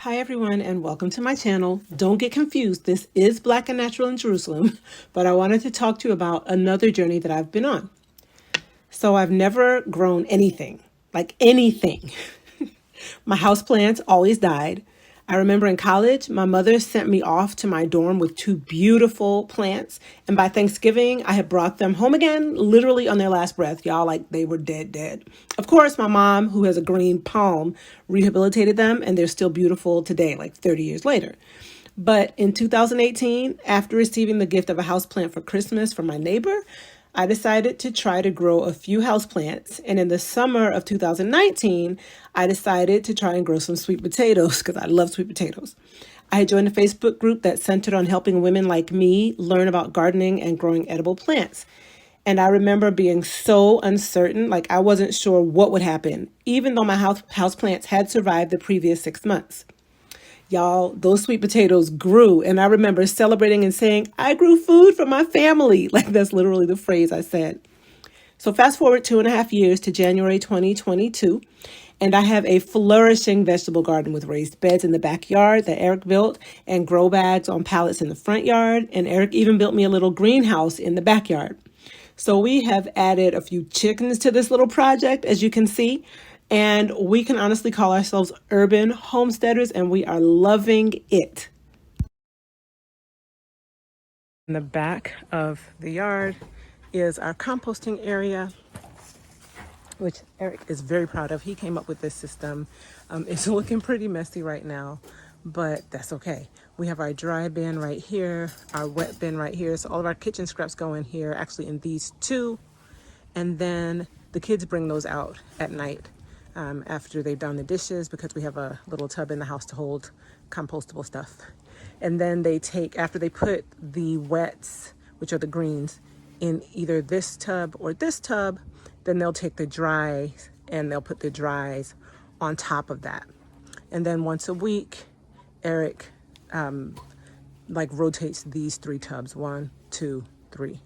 Hi everyone and welcome to my channel. Don't get confused, this is Black and Natural in Jerusalem, but I wanted to talk to you about another journey that I've been on. So I've never grown anything, like anything. My houseplants always died. I remember in college, my mother sent me off to my dorm with two beautiful plants. And by Thanksgiving, I had brought them home again, literally on their last breath. Y'all, like they were dead. Of course, my mom, who has a green palm, rehabilitated them and they're still beautiful today, like 30 years later. But in 2018, after receiving the gift of a houseplant for Christmas from my neighbor, I decided to try to grow a few houseplants. And in the summer of 2019, I decided to try and grow some sweet potatoes because I love sweet potatoes. I had joined a Facebook group that centered on helping women like me learn about gardening and growing edible plants. And I remember being so uncertain, like I wasn't sure what would happen, even though my houseplants had survived the previous 6 months. Y'all, those sweet potatoes grew. And I remember celebrating and saying, I grew food for my family. Like that's literally the phrase I said. So fast forward 2.5 years to January 2022. And I have a flourishing vegetable garden with raised beds in the backyard that Eric built and grow bags on pallets in the front yard. And Eric even built me a little greenhouse in the backyard. So we have added a few chickens to this little project, as you can see. And we can honestly call ourselves urban homesteaders, and we are loving it. In the back of the yard is our composting area, which Eric is very proud of. He came up with this system. It's looking pretty messy right now, but that's okay. We have our dry bin right here, our wet bin right here. So all of our kitchen scraps go in here, actually in these two. And then the kids bring those out at night after they've done the dishes, because we have a little tub in the house to hold compostable stuff. And then they take, after they put the wets, which are the greens, in either this tub or this tub, then they'll take the dries and they'll put the dries on top of that. And then once a week, Eric like rotates these 3 tubs. 1, 2, 3.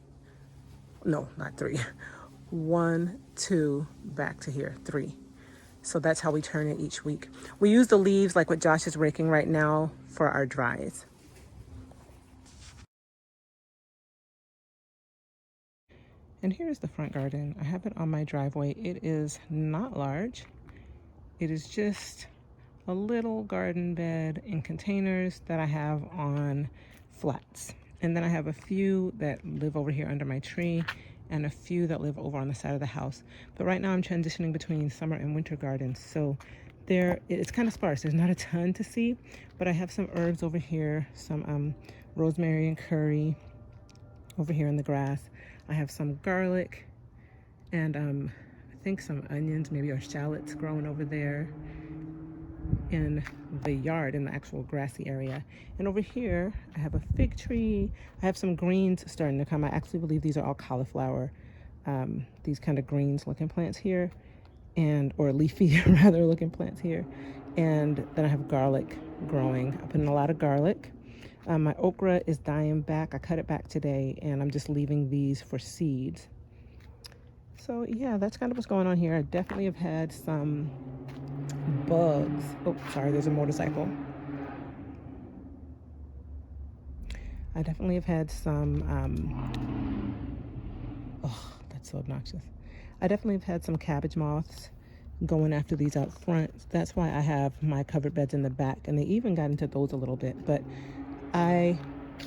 No, not 3. 1, 2, back to here, 3. So that's how we turn it each week. We use the leaves like what Josh is raking right now for our dries. And here's the front garden. I have it on my driveway. It is not large. It is just a little garden bed in containers that I have on flats. And then I have a few that live over here under my tree and a few that live over on the side of the house. But right now I'm transitioning between summer and winter gardens. So it's kind of sparse. There's not a ton to see, but I have some herbs over here, some rosemary and curry over here in the grass. I have some garlic and I think some onions, maybe, or shallots growing over there in the yard, in the actual grassy area. And over here I have a fig tree. I have some greens starting to come. I actually believe these are all cauliflower, these kind of greens looking plants here, and or leafy rather looking plants here. And then I have garlic growing. I put in a lot of garlic. My okra is dying back. I cut it back today and I'm just leaving these for seeds. So yeah, that's kind of what's going on here. I definitely have had some bugs. Oh, sorry, there's a motorcycle. I definitely have had some, oh, that's so obnoxious. I definitely have had some cabbage moths going after these out front. That's why I have my covered beds in the back, and they even got into those a little bit, but I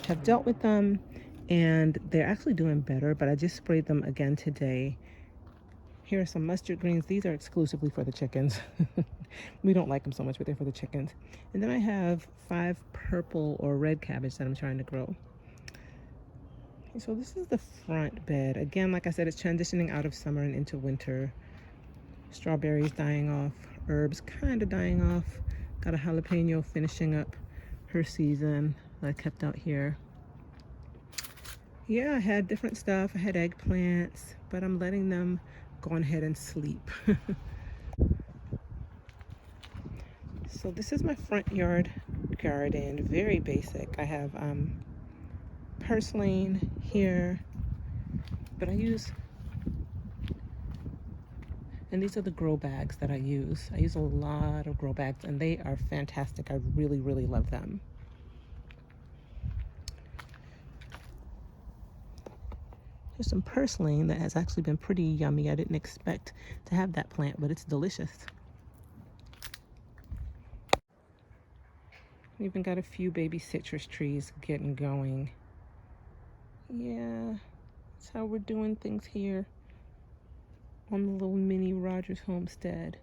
have dealt with them and they're actually doing better, but I just sprayed them again today. Here are some mustard greens. These are exclusively for the chickens. We don't like them so much, but they're for the chickens. And then I have 5 purple or red cabbage that I'm trying to grow. Okay, so this is the front bed. Again, like I said, it's transitioning out of summer and into winter. Strawberries dying off, herbs kind of dying off. Got a jalapeno finishing up her season that I kept out here. Yeah, I had different stuff. I had eggplants, but I'm letting them go ahead and sleep. So this is my front yard garden, very basic. I have purslane here, but I use And these are the grow bags that I use. I use a lot of grow bags and they are fantastic. I really, really love them. There's some purslane that has actually been pretty yummy. I didn't expect to have that plant, but it's delicious. We even got a few baby citrus trees getting going. Yeah, that's how we're doing things here on the little mini Rogers homestead.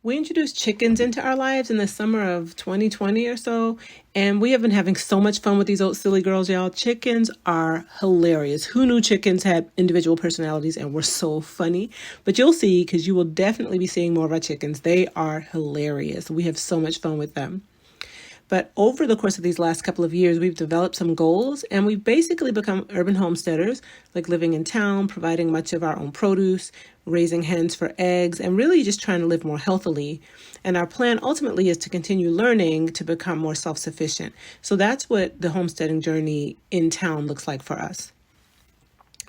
We introduced chickens into our lives in the summer of 2020 or so, and we have been having so much fun with these old silly girls, y'all. Chickens are hilarious. Who knew chickens had individual personalities and were so funny? But you'll see, because you will definitely be seeing more of our chickens. They are hilarious. We have so much fun with them. But over the course of these last couple of years, we've developed some goals and we've basically become urban homesteaders, like living in town, providing much of our own produce, raising hens for eggs, and really just trying to live more healthily. And our plan ultimately is to continue learning to become more self-sufficient. So that's what the homesteading journey in town looks like for us.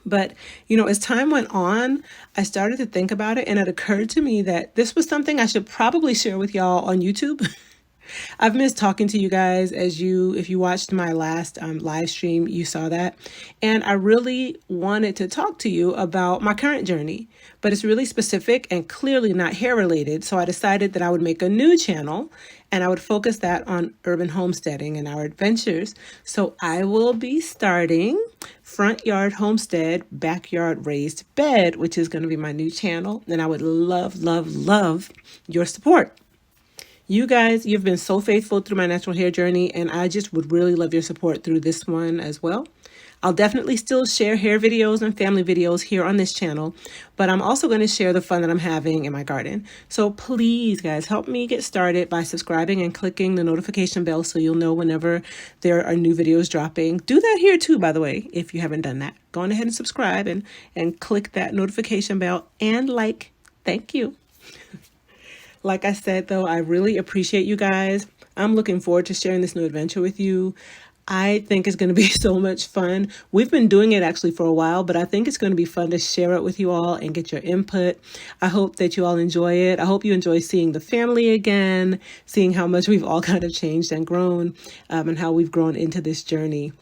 But, as time went on, I started to think about it and it occurred to me that this was something I should probably share with y'all on YouTube. I've missed talking to you guys. If you watched my last live stream, you saw that. And I really wanted to talk to you about my current journey, but it's really specific and clearly not hair related. So I decided that I would make a new channel and I would focus that on urban homesteading and our adventures. So I will be starting Front Yard Homestead, Backyard Raised Bed, which is going to be my new channel. And I would love, love, love your support. You guys, you've been so faithful through my natural hair journey, and I just would really love your support through this one as well. I'll definitely still share hair videos and family videos here on this channel, but I'm also going to share the fun that I'm having in my garden. So please, guys, help me get started by subscribing and clicking the notification bell so you'll know whenever there are new videos dropping. Do that here too, by the way, if you haven't done that. Go on ahead and subscribe and click that notification bell and like. Thank you. Like I said, though, I really appreciate you guys. I'm looking forward to sharing this new adventure with you. I think it's going to be so much fun. We've been doing it actually for a while, but I think it's going to be fun to share it with you all and get your input. I hope that you all enjoy it. I hope you enjoy seeing the family again, seeing how much we've all kind of changed and grown, and how we've grown into this journey.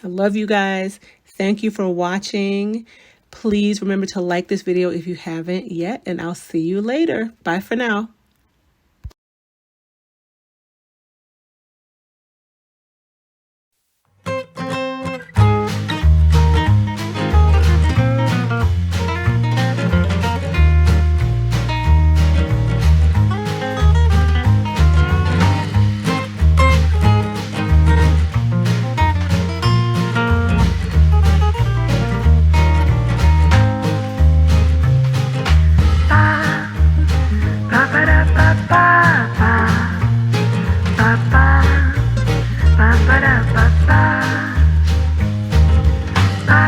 I love you guys. Thank you for watching. Please remember to like this video if you haven't yet, and I'll see you later. Bye for now. Ba ba da ba ba ba ba ba.